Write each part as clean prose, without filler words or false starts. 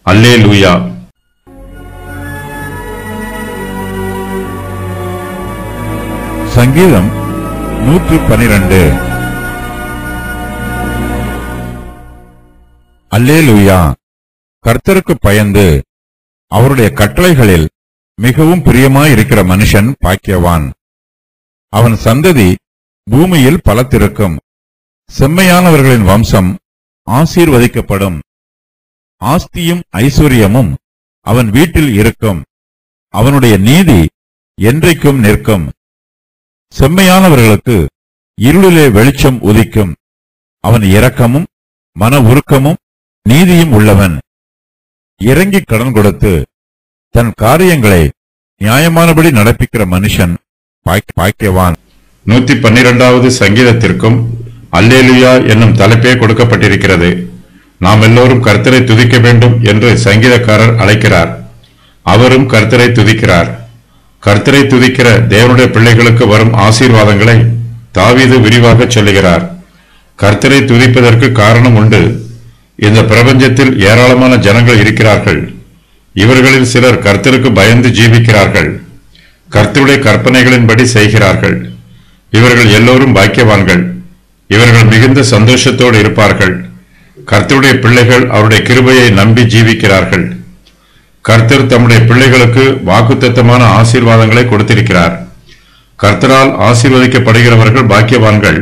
அல்லேலூயா. சங்கீதம் 112. அல்லேலூயா. கர்த்தருக்கு பயந்து அவருடைய கட்டளைகளில் மிகவும் பிரியமாயிருக்கிற மனுஷன் பாக்கியவான். அவன் சந்ததி பூமியில் பலத்திருக்கும். செம்மையானவர்களின் வம்சம் ஆசீர்வதிக்கப்படும். ஆஸ்தியும் ஐஸ்வர்யமும் அவன் வீட்டில் இருக்கும். அவனுடைய நீதி என்றைக்கும் நிற்கும். செம்மையானவர்களுக்கு இருளிலே வெளிச்சம் உதிக்கும். அவன் இரக்கமும் மன உருக்கமும் நீதியும் உள்ளவன். இறங்கி கடன் கொடுத்து தன் காரியங்களை நியாயமானபடி நடப்பிக்கிற மனுஷன் பாக்கியவான். 112வது சங்கீதத்திற்கும் அல்லேலூயா என்னும் தலைப்பே கொடுக்கப்பட்டிருக்கிறது. நாம் எல்லோரும் கர்த்தரை துதிக்க வேண்டும் என்று சங்கீதக்காரர் அழைக்கிறார். அவரும் கர்த்தரை துதிக்கிறார். கர்த்தரை துதிக்கிற தேவனுடைய பிள்ளைகளுக்கு வரும் ஆசீர்வாதங்களை தாவீது விரிவாக சொல்லுகிறார். கர்த்தரை துதிப்பதற்கு காரணம் உண்டு. இந்த பிரபஞ்சத்தில் ஏராளமான ஜனங்கள் இருக்கிறார்கள். இவர்களில் சிலர் கர்த்தருக்கு பயந்து ஜீவிக்கிறார்கள். கர்த்தருடைய கற்பனைகளின்படி செய்கிறார்கள். இவர்கள் எல்லோரும் பாக்கியவான்கள். இவர்கள் மிகுந்த சந்தோஷத்தோடு இருப்பார்கள். கர்த்தருடைய பிள்ளைகள் அவருடைய கிருபையை நம்பி ஜீவிக்கிறார்கள். கர்த்தர் தம்முடைய பிள்ளைகளுக்கு வாக்குத்தத்தமான ஆசீர்வாதங்களை கொடுத்திருக்கிறார். கர்த்தரால் ஆசீர்வதிக்கப்படுகிறவர்கள் பாக்கியவான்கள்.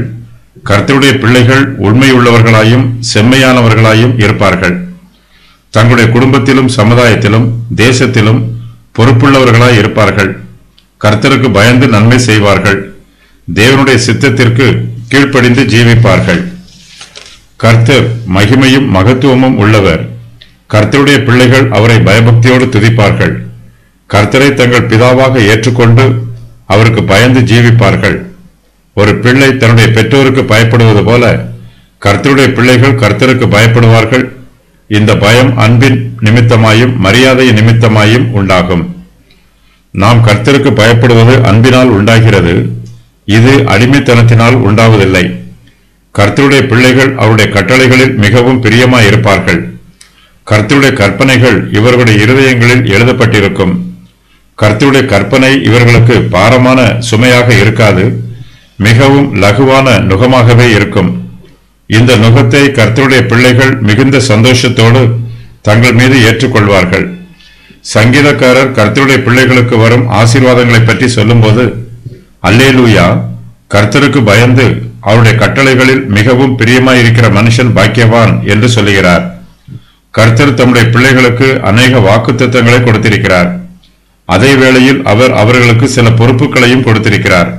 கர்த்தருடைய பிள்ளைகள் உண்மையுள்ளவர்களாயும் செம்மையானவர்களாயும் இருப்பார்கள். தங்களுடைய குடும்பத்திலும் சமுதாயத்திலும் தேசத்திலும் பொறுப்புள்ளவர்களாய் இருப்பார்கள். கர்த்தருக்கு பயந்து நன்மை செய்வார்கள். தேவனுடைய சித்தத்திற்கு கீழ்ப்படிந்து ஜீவிப்பார்கள். கர்த்தர் மகிமையும் மகத்துவமும் உள்ளவர். கர்த்தருடைய பிள்ளைகள் அவரை பயபக்தியோடு துதிப்பார்கள். கர்த்தரை தங்கள் பிதாவாக ஏற்றுக்கொண்டு அவருக்கு பயந்து ஜீவிப்பார்கள். ஒரு பிள்ளை தன்னுடைய பெற்றோருக்கு பயப்படுவது போல கர்த்தருடைய பிள்ளைகள் கர்த்தருக்கு பயப்படுவார்கள். இந்த பயம் அன்பின் நிமித்தமாயும் மரியாதை நிமித்தமாயும் உண்டாகும். நாம் கர்த்தருக்கு பயப்படுவது அன்பினால் உண்டாகிறது. இது அடிமைத்தனத்தினால் உண்டாவதில்லை. கர்த்தருடைய பிள்ளைகள் அவருடைய கட்டளைகளில் மிகவும் பிரியமாயிருப்பார்கள். கர்த்தருடைய கற்பனைகள் இவர்களுடைய இருதயங்களில் எழுதப்பட்டிருக்கும். கர்த்தருடைய கற்பனை இவர்களுக்கு பாரமான சுமையாக இருக்காது. மிகவும் லகுவான நுகமாகவே இருக்கும். இந்த நுகத்தை கர்த்தருடைய பிள்ளைகள் மிகுந்த சந்தோஷத்தோடு தங்கள் மீது ஏற்றுக்கொள்வார்கள். சங்கீதக்காரர் கர்த்தருடைய பிள்ளைகளுக்கு வரும் ஆசீர்வாதங்களை பற்றி சொல்லும்போது அல்லேலூயா, கர்த்தருக்கு பயந்து அவருடைய கட்டளைகளில் மிகவும் பிரியமாயிருக்கிற மனுஷன் பாக்கியவான் என்று சொல்லுகிறார். கர்த்தர் தம்முடைய பிள்ளைகளுக்கு அநேக வாக்குத்தத்தங்களை கொடுத்திருக்கிறார். அதே வேளையில் அவர் அவர்களுக்கு சில பொறுப்புகளையும் கொடுத்திருக்கிறார்.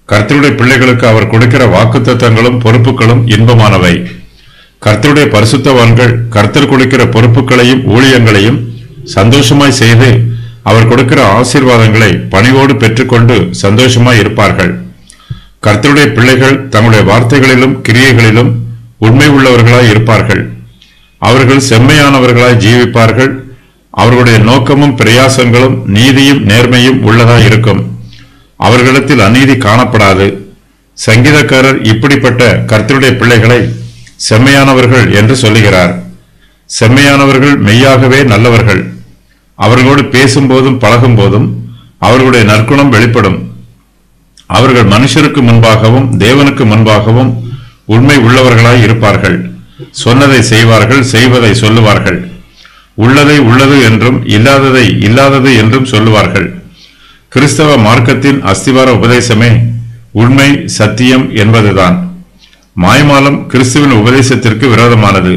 கர்த்தருடைய பிள்ளைகளுக்கு அவர் கொடுக்கிற வாக்குத்தத்தங்களும் பொறுப்புகளும் இன்பமானவை. கர்த்தருடைய பரிசுத்தவான்கள் கர்த்தர் கொடுக்கிற பொறுப்புகளையும் ஊழியங்களையும் சந்தோஷமாய் செய்து அவர் கொடுக்கிற ஆசீர்வாதங்களை பணிவோடு பெற்றுக்கொண்டு சந்தோஷமாய் இருப்பார்கள். கர்த்தருடைய பிள்ளைகள் தங்களுடைய வார்த்தைகளிலும் கிரியைகளிலும் உண்மை உள்ளவர்களாய் இருப்பார்கள். அவர்கள் செம்மையானவர்களாய் ஜீவிப்பார்கள். அவர்களுடைய நோக்கமும் பிரயாசங்களும் நீதியும் நேர்மையும் உள்ளதாய் இருக்கும். அவர்களிடத்தில் அநீதி காணப்படாது. சங்கீதக்காரர் இப்படிப்பட்ட கர்த்தருடைய பிள்ளைகளை செம்மையானவர்கள் என்று சொல்லுகிறார். செம்மையானவர்கள் மெய்யாகவே நல்லவர்கள். அவர்களோடு பேசும்போதும் பழகும் போதும் அவர்களுடைய நற்குணம் வெளிப்படும். அவர்கள் மனுஷருக்கு முன்பாகவும் தேவனுக்கு முன்பாகவும் உண்மை உள்ளவர்களாய் இருப்பார்கள். சொன்னதை செய்வார்கள், செய்வதை சொல்லுவார்கள். உள்ளதை உள்ளது என்றும் இல்லாததை இல்லாதது என்றும் சொல்லுவார்கள். கிறிஸ்தவ மார்க்கத்தின் அஸ்திவார உபதேசமே உண்மை சத்தியம் என்பதுதான். மாய்மாலம் கிறிஸ்துவின் உபதேசத்திற்கு விரோதமானது.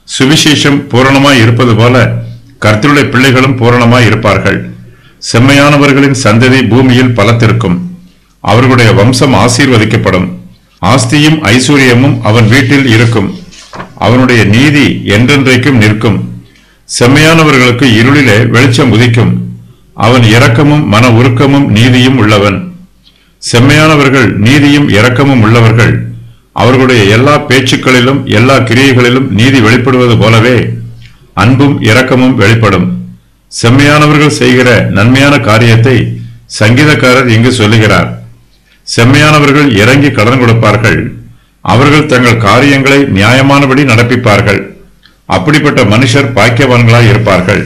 சுவிசேஷம் பூரணமாய் இருப்பது போல கர்த்தருடைய பிள்ளைகளும் பூரணமாய் இருப்பார்கள். செம்மையானவர்களின் சந்ததி பூமியில் பலத்திருக்கும். அவர்களுடைய வம்சம் ஆசீர்வதிக்கப்படும். ஆஸ்தியும் ஐஸ்வர்யமும் அவன் வீட்டில் இருக்கும். அவனுடைய நீதி என்றென்றைக்கும் நிற்கும். செம்மையானவர்களுக்கு இருளிலே வெளிச்சம் உதிக்கும். அவன் இரக்கமும் மன உருக்கமும் நீதியும் உள்ளவன். செம்மையானவர்கள் நீதியும் இரக்கமும் உள்ளவர்கள். அவர்களுடைய எல்லா பேச்சுக்களிலும் எல்லா கிரியைகளிலும் நீதி வெளிப்படுவது போலவே அன்பும் இரக்கமும் வெளிப்படும். செம்மையானவர்கள் செய்கிற நன்மையான காரியத்தை சங்கீதக்காரர் இங்கு சொல்லுகிறார். செம்மையானவர்கள் இறங்கி கடன் கொடுப்பார்கள். அவர்கள் தங்கள் காரியங்களை நியாயமானபடி நடப்பிப்பார்கள். அப்படிப்பட்ட மனுஷர் பாக்கியவான்களாய் இருப்பார்கள்.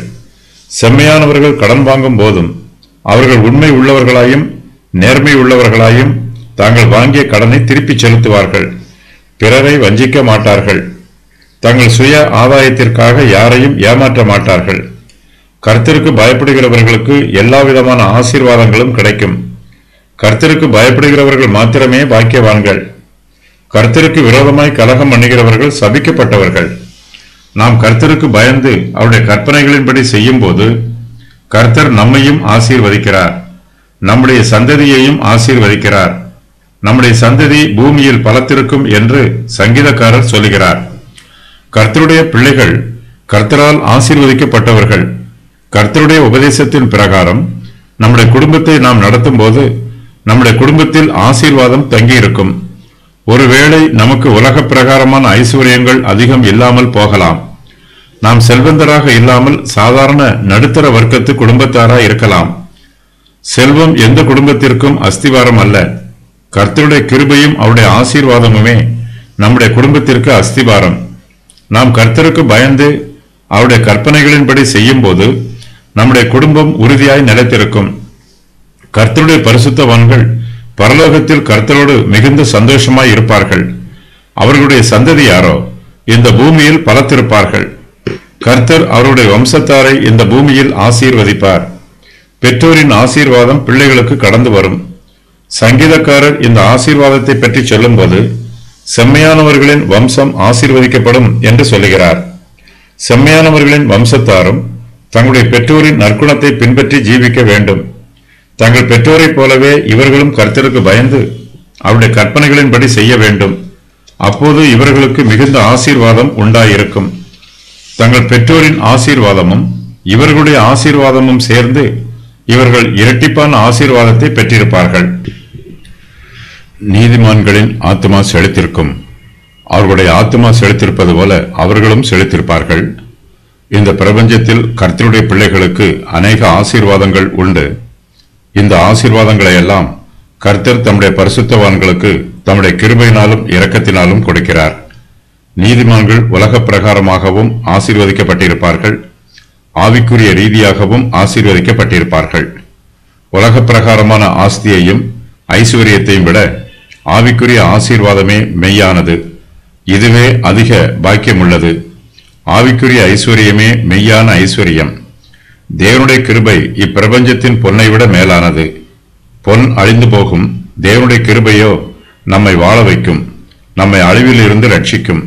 செம்மையானவர்கள் கடன் வாங்கும் போதும் அவர்கள் உண்மை உள்ளவர்களாயும் நேர்மை உள்ளவர்களாயும் தாங்கள் வாங்கிய கடனை திருப்பிச் செலுத்துவார்கள். பிறரை வஞ்சிக்க மாட்டார்கள். தங்கள் சுய ஆதாயத்திற்காக யாரையும் ஏமாற்ற மாட்டார்கள். கர்த்தருக்கு பயப்படுகிறவர்களுக்கு எல்லாவிதமான ஆசீர்வாதங்களும் கிடைக்கும். கர்த்தருக்கு பயப்படுகிறவர்கள் மாத்திரமே பாக்கியவான்கள். கர்த்தருக்கு விரோதமாய் கலகம் பண்ணுகிறவர்கள் சபிக்கப்பட்டவர்கள். நாம் கர்த்தருக்கு பயந்து அவருடைய கற்பனைகளின்படி செய்யும் போது கர்த்தர் நம்மையும் ஆசீர்வதிக்கிறார், நம்முடைய சந்ததியையும் ஆசீர்வதிக்கிறார். நம்முடைய சந்ததி பூமியில் பலத்திருக்கும் என்று சங்கீதக்காரர் சொல்லுகிறார். கர்த்தருடைய பிள்ளைகள் கர்த்தரால் ஆசீர்வதிக்கப்பட்டவர்கள். கர்த்தருடைய உபதேசத்தின் பிரகாரம் நம்முடைய குடும்பத்தை நாம் நடத்தும் போது நம்முடைய குடும்பத்தில் ஆசீர்வாதம் தங்கியிருக்கும். ஒருவேளை நமக்கு உலக பிரகாரமான ஐஸ்வர்யங்கள் அதிகம் இல்லாமல் போகலாம். நாம் செல்வந்தராக இல்லாமல் சாதாரண நடுத்தர வர்க்கத்து குடும்பத்தாராய் இருக்கலாம். செல்வம் எந்த குடும்பத்திற்கும் அஸ்திவாரம் அல்ல. கர்த்தருடைய கிருபையும் அவருடைய ஆசீர்வாதமுமே நம்முடைய குடும்பத்திற்கு அஸ்திவாரம். நாம் கர்த்தருக்கு பயந்து அவருடைய கற்பனைகளின்படி செய்யும் போது நம்முடைய குடும்பம் உறுதியாய் நிலைத்திருக்கும். கர்த்தருடைய பரிசுத்தவான்கள் பரலோகத்தில் கர்த்தரோடு மிகுந்த சந்தோஷமாய் இருப்பார்கள். அவர்களுடைய சந்ததியாரோ இந்த பூமியில் பலத்திருப்பார்கள். கர்த்தர் அவருடைய வம்சத்தாரை இந்த பூமியில் ஆசீர்வதிப்பார். பெற்றோரின் ஆசீர்வாதம் பிள்ளைகளுக்கு கடந்து வரும். சங்கீதக்காரர் இந்த ஆசீர்வாதத்தை பற்றி சொல்லும்போது செம்மையானவர்களின் வம்சம் ஆசீர்வதிக்கப்படும் என்று சொல்லுகிறார். செம்மையானவர்களின் வம்சத்தாரும் தங்களுடைய பெற்றோரின் நற்குணத்தை பின்பற்றி ஜீவிக்க வேண்டும். தங்கள் பெற்றோரைப் போலவே இவர்களும் கர்த்தருக்கு பயந்து அவருடைய கற்பனைகளின்படி செய்ய வேண்டும். அப்போது இவர்களுக்கு மிகுந்த ஆசீர்வாதம் உண்டாயிருக்கும். தங்கள் பெற்றோரின் ஆசீர்வாதமும் இவர்களுடைய ஆசீர்வாதமும் சேர்ந்து இவர்கள் இரட்டிப்பான ஆசீர்வாதத்தை பெற்றிருப்பார்கள். நீதிமான்களின் ஆத்துமா செழித்திருக்கும். அவர்களுடைய ஆத்துமா செழித்திருப்பது போல அவர்களும் செழித்திருப்பார்கள். இந்த பிரபஞ்சத்தில் கர்த்தருடைய பிள்ளைகளுக்கு அநேக ஆசீர்வாதங்கள் உண்டு. இந்த ஆசீர்வாதங்களை எல்லாம் கர்த்தர் தம்முடைய பரிசுத்தவான்களுக்கு தம்முடைய கிருபையினாலும் இரக்கத்தினாலும் கொடுக்கிறார். நீதிமான்கள் உலக பிரகாரமாகவும் ஆசீர்வதிக்கப்பட்டிருப்பார்கள், ஆவிக்குரிய ரீதியாகவும் ஆசீர்வதிக்கப்பட்டிருப்பார்கள். உலக பிரகாரமான ஆஸ்தியையும் ஐஸ்வர்யத்தையும் விட ஆவிக்குரிய ஆசீர்வாதமே மெய்யானது. இதுவே அதிக பாக்கியமுள்ளது. ஆவிக்குரிய ஐஸ்வர்யமே மெய்யான ஐஸ்வர்யம். தேவனுடைய கிருபை இப்பிரபஞ்சத்தின் பொன்னை விட மேலானது. பொன் அழிந்து போகும், தேவனுடைய கிருபையோ நம்மை வாழ வைக்கும், நம்மை அழிவில் இருந்து ரட்சிக்கும்.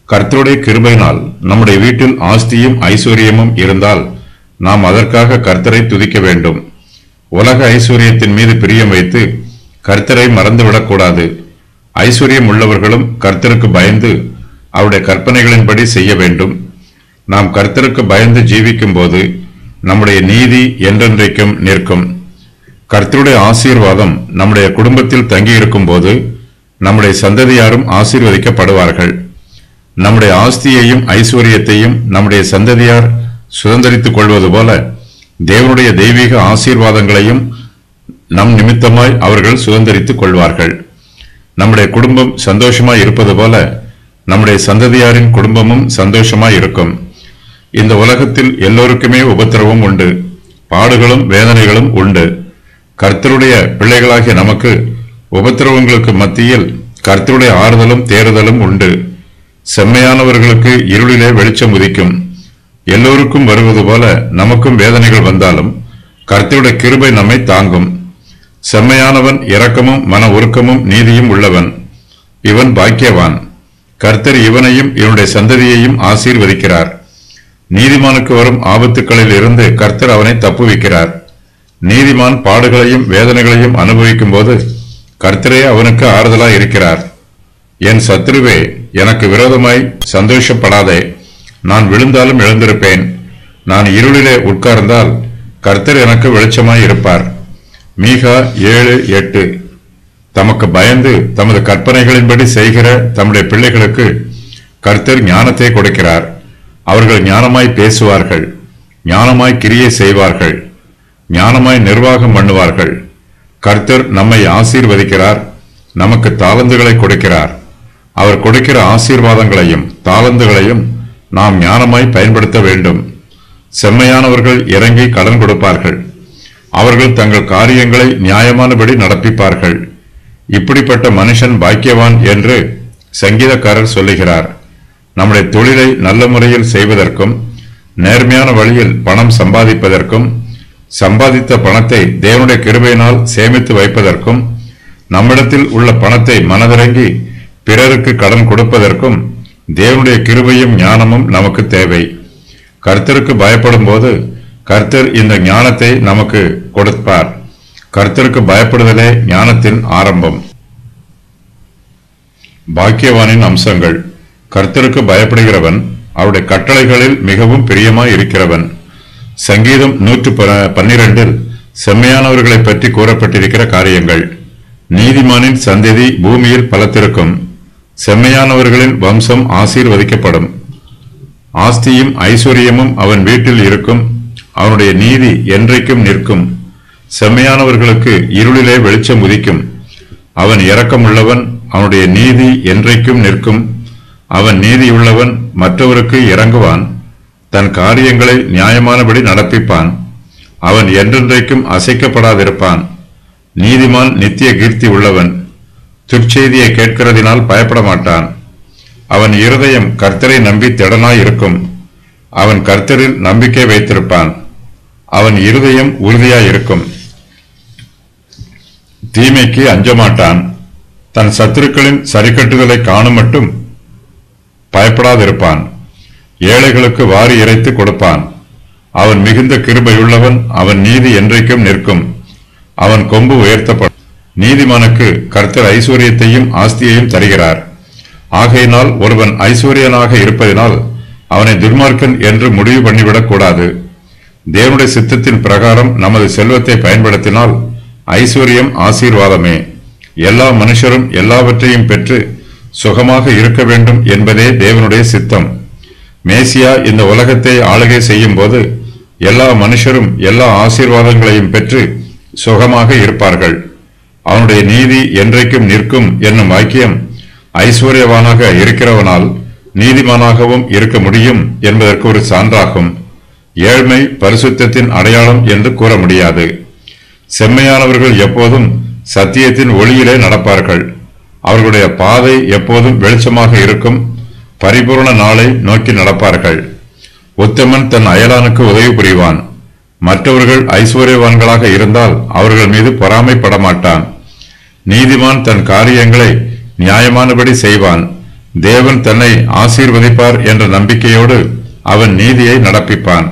கர்த்தருடைய கிருபையினால் நம்முடைய வீட்டில் ஆஸ்தியும் ஐஸ்வர்யமும் இருந்தால் நாம் அதற்காக கர்த்தரை துதிக்க வேண்டும். உலக ஐஸ்வர்யத்தின் மீது பிரியம் வைத்து கர்த்தரை மறந்துவிடக்கூடாது. ஐஸ்வர்யம் உள்ளவர்களும் கர்த்தருக்கு பயந்து அவருடைய கற்பனைகளின்படி செய்ய வேண்டும். நாம் கர்த்தருக்கு பயந்து ஜீவிக்கும் போது நம்முடைய நீதி என்றென்றைக்கும் நிற்கும். கர்த்தருடைய ஆசீர்வாதம் நம்முடைய குடும்பத்தில் தங்கியிருக்கும் போது நம்முடைய சந்ததியாரும் ஆசீர்வதிக்கப்படுவார்கள். நம்முடைய ஆஸ்தியையும் ஐஸ்வர்யத்தையும் நம்முடைய சந்ததியார் சுதந்திரித்துக் கொள்வது போல தேவனுடைய தெய்வீக ஆசீர்வாதங்களையும் நம் நிமித்தமாய் அவர்கள் சுதந்திரித்துக் கொள்வார்கள். நம்முடைய குடும்பம் சந்தோஷமாய் இருப்பது போல நம்முடைய சந்ததியாரின் குடும்பமும் சந்தோஷமாய் இருக்கும். இந்த உலகத்தில் எல்லோருக்குமே உபத்திரவம் உண்டு, பாடுகளும் வேதனைகளும் உண்டு. கர்த்தருடைய பிள்ளைகளாகிய நமக்கு உபத்திரவங்களுக்கு மத்தியில் கர்த்தருடைய ஆறுதலும் தேறுதலும் உண்டு. செம்மையானவர்களுக்கு இருளிலே வெளிச்சம் உதிக்கும். எல்லோருக்கும் வருவது போல நமக்கும் வேதனைகள் வந்தாலும் கர்த்தருடைய கிருபை நம்மை தாங்கும். செம்மையானவன் இரக்கமும் மன உருக்கமும் நீதியும் உள்ளவன். இவன் பாக்கியவான். கர்த்தர் இவனையும் இவனுடைய சந்ததியையும் ஆசீர்வதிக்கிறார். நீதிமானுக்கு வரும் ஆபத்துக்களில் இருந்து கர்த்தர் அவனை தப்புவிக்கிறார். நீதிமான் பாடுகளையும் வேதனைகளையும் அனுபவிக்கும் போது கர்த்தரே அவனுக்கு ஆறுதலாய் இருக்கிறார். என் சத்துருவே, எனக்கு விரோதமாய் சந்தோஷப்படாதே. நான் விழுந்தாலும் எழுந்திருப்பேன். நான் இருளிலே உட்கார்ந்தால் கர்த்தர் எனக்கு வெளிச்சமாய் இருப்பார். மீகா 7:8. தமக்கு பயந்து தமது கற்பனைகளின்படி செய்கிற தம்முடைய பிள்ளைகளுக்கு கர்த்தர் ஞானத்தை கொடுக்கிறார். அவர்கள் ஞானமாய் பேசுவார்கள், ஞானமாய் கிரியை செய்வார்கள், ஞானமாய் நிர்வாகம் பண்ணுவார்கள். கர்த்தர் நம்மை ஆசீர்வதிக்கிறார், நமக்கு தாளந்துகளை கொடுக்கிறார். அவர் கொடுக்கிற ஆசீர்வாதங்களையும் தாளந்துகளையும் நாம் ஞானமாய் பயன்படுத்த வேண்டும். செம்மையானவர்கள் இறங்கி கடன் கொடுப்பார்கள். அவர்கள் தங்கள் காரியங்களை நியாயமானபடி நடப்பிப்பார்கள். இப்படிப்பட்ட மனுஷன் பாக்கியவான் என்று சங்கீதக்காரர் சொல்லுகிறார். நம்முடைய தொழிலை நல்ல முறையில் செய்வதற்கும் நேர்மையான வழியில் பணம் சம்பாதிப்பதற்கும் சம்பாதித்த பணத்தை தேவனுடைய கிருபையினால் சேமித்து வைப்பதற்கும் நம்மிடத்தில் உள்ள பணத்தை மனதிறங்கி பிறருக்கு கடன் கொடுப்பதற்கும் தேவனுடைய கிருபையும் ஞானமும் நமக்கு தேவை. கர்த்தருக்கு பயப்படும் போது கர்த்தர் இந்த ஞானத்தை நமக்கு கொடுப்பார். கர்த்தருக்கு பயப்படுதலே ஞானத்தின் ஆரம்பம். பாக்கியவானின் அம்சங்கள். கர்த்தருக்கு பயப்படுகிறவன் அவருடைய கட்டளைகளில் மிகவும் பிரியமாய் இருக்கிறவன். சங்கீதம் 112 செம்மையானவர்களை பற்றி கூறப்பட்டிருக்கிற காரியங்கள். நீதிமானின் சந்ததி பூமியில் பலத்திருக்கும். செம்மையானவர்களின் வம்சம் ஆசீர்வதிக்கப்படும். ஆஸ்தியும் ஐஸ்வர்யமும் அவன் வீட்டில் இருக்கும். அவனுடைய நீதி என்றைக்கும் நிற்கும். செம்மையானவர்களுக்கு இருளிலே வெளிச்சம் உதிக்கும். அவன் இரக்கமுள்ளவன், அவனுடைய நீதி என்றைக்கும் நிற்கும். அவன் நீதியுள்ளவன், மற்றவருக்கு இறங்குவான். தன் காரியங்களை நியாயமானபடி நடப்பிப்பான். அவன் என்றென்றைக்கும் அசைக்கப்படாதிருப்பான். நீதிமான் நித்திய கீர்த்தி உள்ளவன். துர்ச்செய்தியை கேட்கிறதினால் பயப்பட மாட்டான். அவன் இருதயம் கர்த்தரை நம்பி திடனாய் இருக்கும். அவன் கர்த்தரில் நம்பிக்கை வைத்திருப்பான். அவன் இருதயம் உறுதியாயிருக்கும். தீமைக்கு அஞ்சமாட்டான். தன் சத்துருக்களின் சரிக்கட்டுதலை காணும் மட்டும் பயப்படாதிருப்பான். ஏழைகளுக்கு வாரி இறைத்து கொடுப்பான். அவன் மிகுந்த கிருபையுள்ளவன். அவன் நீதி என்றைக்கும் நிற்கும். அவன் கொம்பு உயர்த்தப்படும். நீதிமானுக்கு கர்த்தர் ஐஸ்வர்யத்தையும் ஆஸ்தியையும் தருகிறார். ஆகையினால் ஒருவன் ஐஸ்வர்யனாக இருப்பதினால் அவனை துர்மார்க்கன் என்று முடிவு பண்ணிவிடக் கூடாது. தேவனுடைய சித்தத்தின் பிரகாரம் நமது செல்வத்தை பயன்படுத்தினால் ஐஸ்வர்யம் ஆசீர்வாதமே. எல்லா மனுஷரும் எல்லாவற்றையும் பெற்று சுகமாக இருக்க வேண்டும் என்பதே தேவனுடைய சித்தம். மேசியா இந்த உலகத்தை ஆளுகை செய்யும் போது எல்லா மனுஷரும் எல்லா ஆசீர்வாதங்களையும் பெற்று சுகமாக இருப்பார்கள். அவனுடைய நீதி என்றைக்கும் நிற்கும் என்னும் வாக்கியம் ஐஸ்வர்யவானாக இருக்கிறவனால் நீதிமானாகவும் இருக்க முடியும் என்பதற்கு ஒரு சான்றாகும். ஏழ்மை பரிசுத்தத்தின் அடையாளம் என்று கூற முடியாது. செம்மையானவர்கள் எப்போதும் சத்தியத்தின் ஒளியிலே நடப்பார்கள். அவர்களுடைய பாதை எப்போதும் வெளிச்சமாக இருக்கும். பரிபூர்ண நாளை நோக்கி நடப்பார்கள். உத்தமன் தன் அயலானுக்கு உதவி புரிவான். மற்றவர்கள் ஐஸ்வர்யவான்களாக இருந்தால் அவர்கள் மீது பொறாமைப்பட மாட்டான். நீதிமான் தன் காரியங்களை நியாயமானபடி செய்வான். தேவன் தன்னை ஆசீர்வதிப்பார் என்ற நம்பிக்கையோடு அவன் நீதியை நடப்பிப்பான்.